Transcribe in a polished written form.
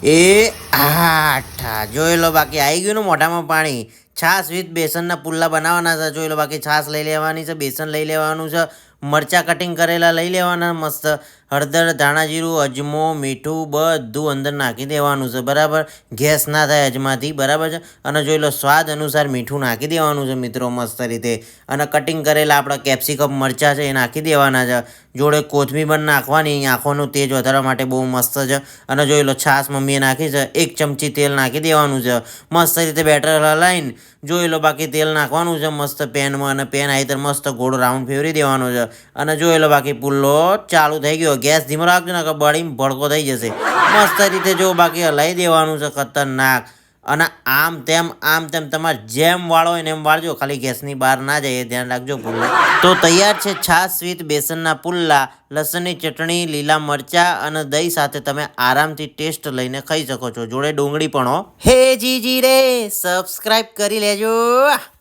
એ આઠા જોઈ લો, બાકી આવી ગયું ને મોઢામાં પાણી. છાશ વિથ બેસનના પુલ્લા બનાવવાના છે. જોઈ લો, બાકી છાશ લઈ લેવાની છે, બેસન લઈ લેવાનું છે, મરચા કટિંગ કરેલા લઈ લેવાના મસ્ત, હળદર, ધાણા જીરું, અજમો, મીઠું બધું અંદર નાખી દેવાનું છે. બરાબર, ગેસ ના થાય અજમાથી. બરાબર છે. અને જોઈ લો, સ્વાદ અનુસાર મીઠું નાખી દેવાનું છે મિત્રો, મસ્ત રીતે. અને કટિંગ કરેલા આપણા કેપ્સિકમ મરચા છે એ નાખી દેવાના છે. જોડે કોથમીર પણ નાખવાની, આંખોનું તેજ વધારવા માટે બહુ મસ્ત છે. અને જોઈ લો, છાશ મમ્મીએ નાખી છે, 1 ચમચી તેલ નાખી દેવાનું છે. મસ્ત રીતે બેટર હલાવીને જોઈ લો, બાકી તેલ નાખવાનું છે મસ્ત પેનમાં, અને પેન આવી રીતે મસ્ત ગોળ રાઉન્ડ ફેરવી દેવાનો છે. અને જોઈ લો, બાકી પુલ્લો ચાલુ થઈ ગયો. ગેસ ધીમો રાખજો ને કે બળીને ભડકો થઈ જશે. મસ્ત રીતે જો બાકી હલાવી દેવાનું છે, ખતરનાક. અને આમ તેમ તમારે જેમ વાળો હોય ને એમ વાળજો, ખાલી ગેસની બહાર ના જાય એ ધ્યાન રાખજો પુલ્લા. તો તૈયાર છે છાશ વિથ બેસનના પુલ્લા, લસણની ચટણી, લીલા મરચા અને દહીં સાથે તમે આરામથી ટેસ્ટ લઈને ખાઈ શકો છો. જોડે ડુંગળી પણ હો. હે જીજી રે, સબસ્ક્રાઇબ કરી લેજો.